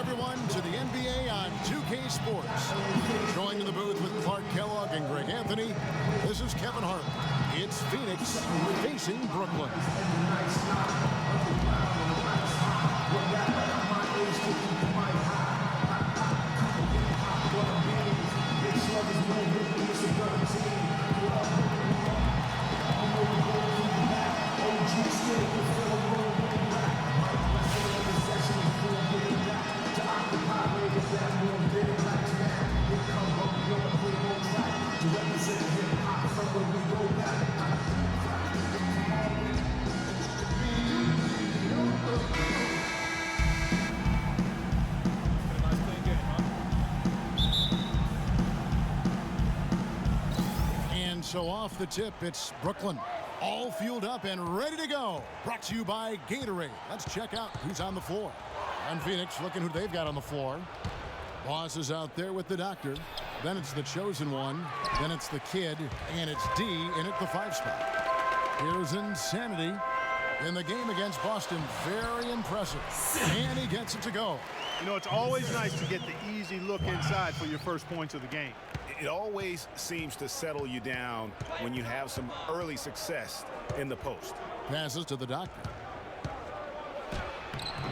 everyone, to the NBA on 2K Sports. Joined in the booth with Clark Kellogg and Greg Anthony, this is Kevin Hart. It's Phoenix facing Brooklyn. And so off the tip, it's Brooklyn. All fueled up and ready to go. Brought to you by Gatorade. Let's check out who's on the floor. And Phoenix looking who they've got on the floor. Boss is out there with the doctor. Then it's the chosen one. Then it's the kid. And it's D in at the 5 spot. Here's Insanity in the game against Boston. Very impressive. And he gets it to go. You know, it's always nice to get the easy look inside for your first points of the game. It always seems to settle you down when you have some early success in the post. Passes to the doctor.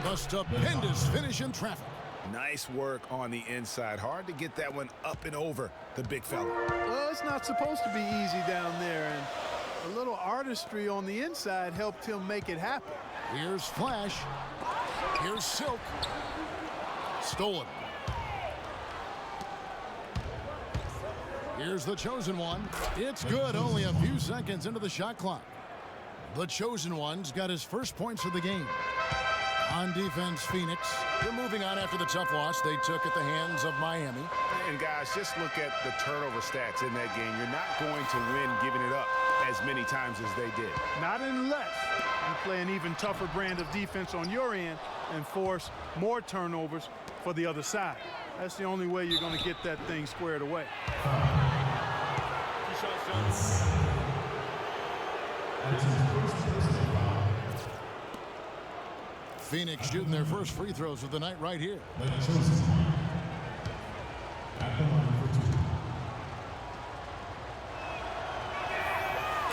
The stupendous finish in traffic. Nice work on the inside. Hard to get that one up and over the big fella. Well, it's not supposed to be easy down there, and a little artistry on the inside helped him make it happen. Here's Flash. Here's Silk. Stolen. Here's the chosen one. It's good. Only a few seconds into the shot clock. The chosen one's got his first points of the game. On defense, Phoenix. They're moving on after the tough loss they took at the hands of Miami. And guys, just look at the turnover stats in that game. You're not going to win giving it up as many times as they did. Not unless you play an even tougher brand of defense on your end and force more turnovers for the other side. That's the only way you're going to get that thing squared away. Phoenix shooting their first free throws of the night right here.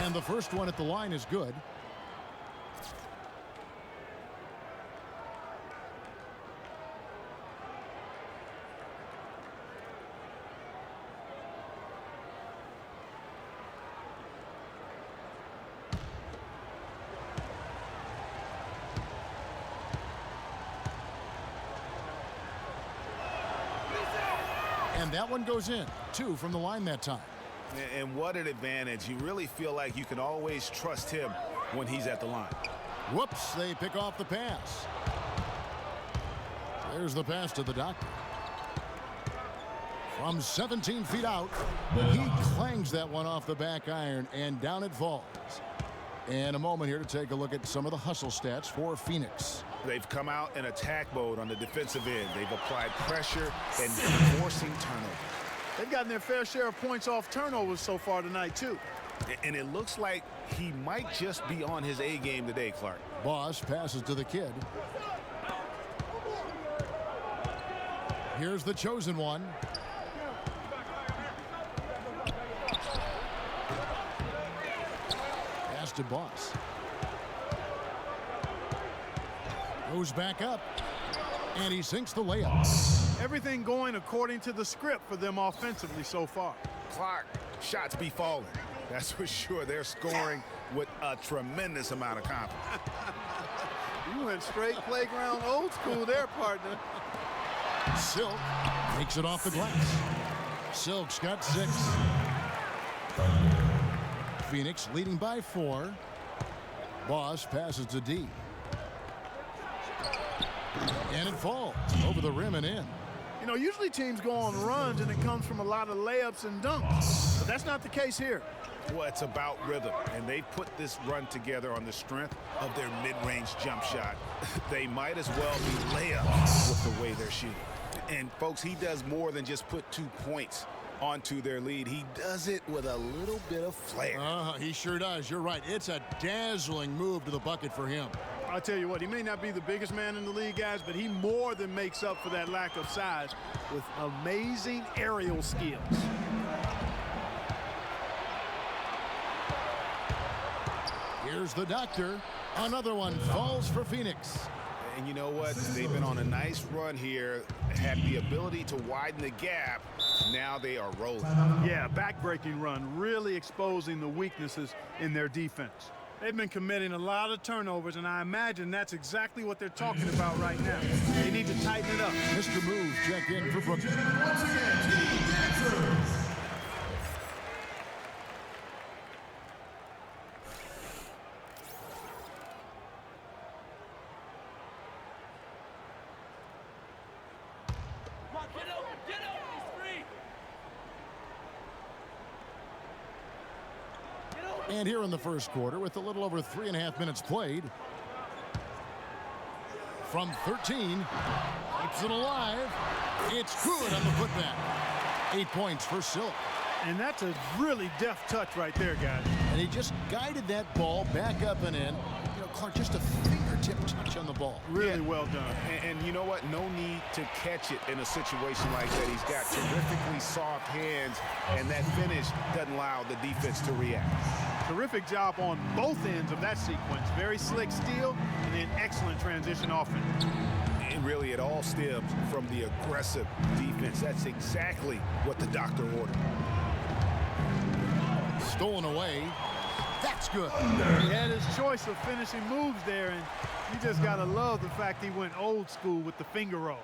And the first one at the line is good. And that one goes in. 2 from the line that time. And what an advantage. You really feel like you can always trust him when he's at the line. Whoops, they pick off the pass. There's the pass to the doctor. From 17 feet out, he clangs that one off the back iron, and down it falls. And a moment here to take a look at some of the hustle stats for Phoenix. They've come out in attack mode on the defensive end. They've applied pressure and forcing turnovers. They've gotten their fair share of points off turnovers so far tonight, too. And it looks like he might just be on his A game today, Clark. Boss passes to the kid. Here's the chosen one. Pass to Boss. Goes back up. And he sinks the layup. Everything going according to the script for them offensively so far. Clark, shots be falling. That's for sure. They're scoring with a tremendous amount of confidence. You went straight playground old school there, partner. Silk takes it off the glass. Silk's got 6. Phoenix leading by 4. Boss passes to D. And it falls over the rim and in. You know, usually teams go on runs and it comes from a lot of layups and dunks. But that's not the case here. Well, it's about rhythm, and they put this run together on the strength of their mid-range jump shot. They might as well be layups with the way they're shooting. And, folks, he does more than just put 2 points onto their lead. He does it with a little bit of flair. He sure does. You're right. It's a dazzling move to the bucket for him. I'll tell you what, he may not be the biggest man in the league, guys, but he more than makes up for that lack of size with amazing aerial skills. Here's the doctor. Another one falls for Phoenix. And you know what? They've been on a nice run here, had the ability to widen the gap. Now they are rolling. Yeah, back-breaking run, really exposing the weaknesses in their defense. They've been committing a lot of turnovers, and I imagine that's exactly what they're talking about right now. They need to tighten it up. Mr. Move check in for Brooklyn. Once again, team dancers. And here in the first quarter, with a little over 3.5 minutes played, from 13, keeps it alive. It's good on the putback. 8 points for Silk. And that's a really deft touch right there, guys. And he just guided that ball back up and in. You know, Clark, just a fingertip touch on the ball. Really well done. And you know what? No need to catch it in a situation like that. He's got terrifically soft hands, and that finish doesn't allow the defense to react. Terrific job on both ends of that sequence. Very slick steal and then excellent transition offense. And really, it all stems from the aggressive defense. That's exactly what the doctor ordered. Stolen away. That's good. He had his choice of finishing moves there, and you just got to love the fact he went old school with the finger roll.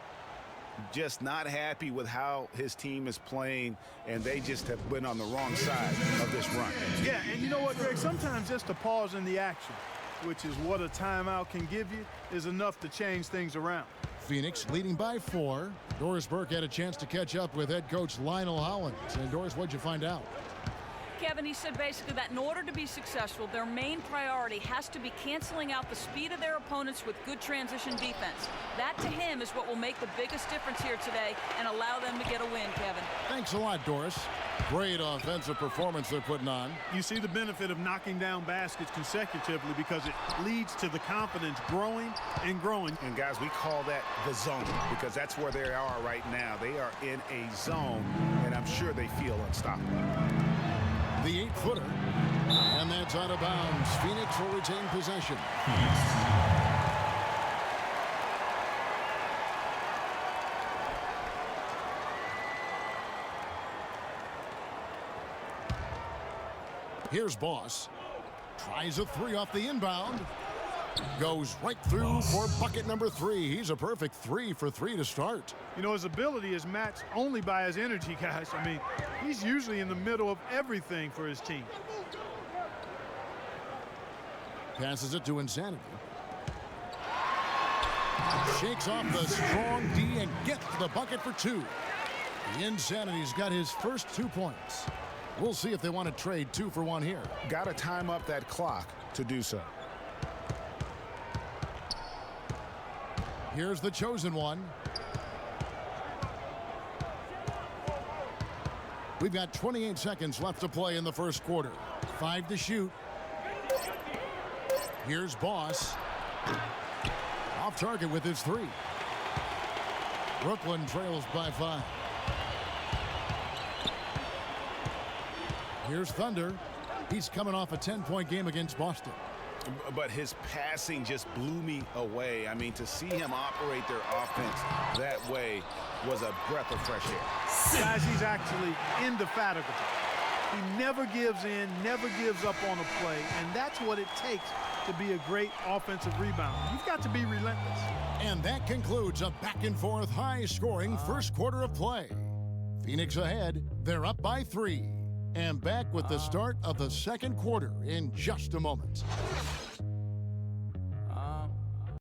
Just not happy with how his team is playing, and they just have been on the wrong side of this run. Yeah, and you know what, Greg? Sometimes just a pause in the action, which is what a timeout can give you, is enough to change things around. Phoenix leading by 4. Doris Burke had a chance to catch up with head coach Lionel Hollins. And Doris, what'd you find out? Kevin, he said basically that in order to be successful, their main priority has to be canceling out the speed of their opponents with good transition defense. That, to him, is what will make the biggest difference here today and allow them to get a win, Kevin. Thanks a lot, Doris. Great offensive performance they're putting on. You see the benefit of knocking down baskets consecutively because it leads to the confidence growing and growing. And guys, we call that the zone because that's where they are right now. They are in a zone, and I'm sure they feel unstoppable. The 8-footer, and that's out of bounds. Phoenix will retain possession. Here's Boss. Tries a 3 off the inbound. Goes right through for bucket number 3. He's a perfect 3 for 3 to start. You know, his ability is matched only by his energy, guys. I mean, he's usually in the middle of everything for his team. Passes it to Insanity. Shakes off the strong D and gets the bucket for 2. The Insanity's got his first 2 points. We'll see if they want to trade 2 for 1 here. Got to time up that clock to do so. Here's the chosen one. We've got 28 seconds left to play in the first quarter. 5 to shoot. Here's Boss. Off target with his 3. Brooklyn trails by 5. Here's Thunder. He's coming off a 10-point game against Boston. But his passing just blew me away. I mean, to see him operate their offense that way was a breath of fresh air. Guys, he's actually indefatigable. He never gives in, never gives up on a play, and that's what it takes to be a great offensive rebounder. You've got to be relentless. And that concludes a back-and-forth, high-scoring first quarter of play. Phoenix ahead. They're up by 3. And back with the start of the second quarter in just a moment.